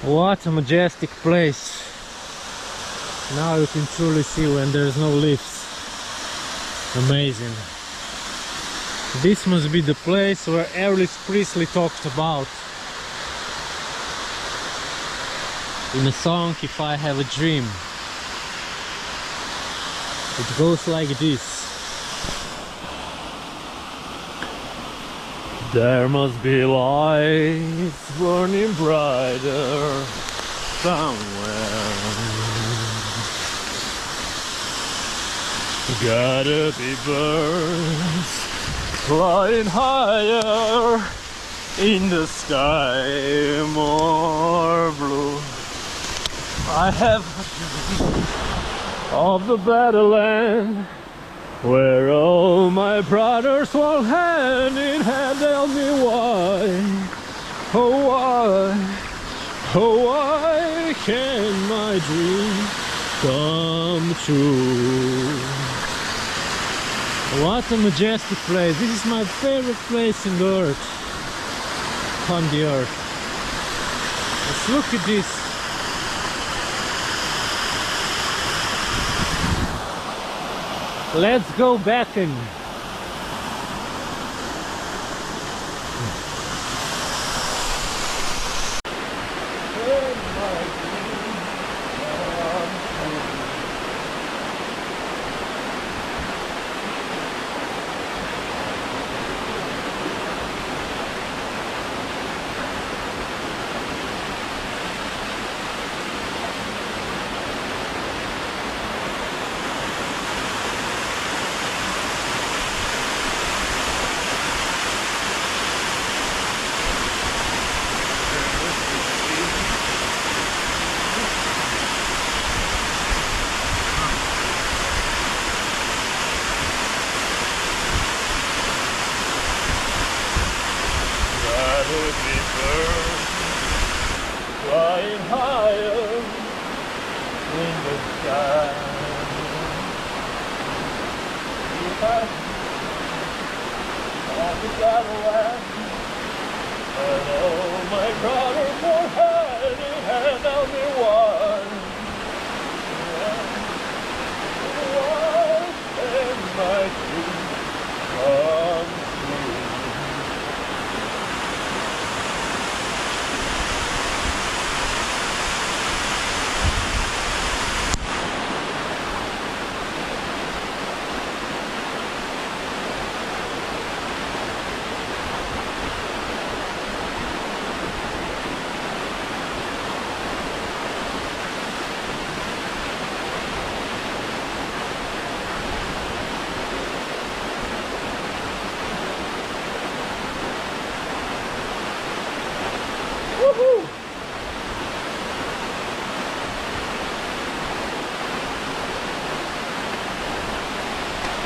What a majestic place. Now you can truly see when there's no lifts. Amazing. This must be the place where Elvis Presley talked about in a song, If I Have a Dream. It goes like this. There must be lights burning brighter somewhere. Gotta be birds flying higher in the sky, more blue. I have a dream of the better land, where all my brothers walk hand in hand. Tell me why, oh why can't my dream come true? What a majestic place. This is my favorite place in the earth, on the earth. Let's look at this. Let's go bathing. Flying higher in the sky. If I have the battle land, and all my brothers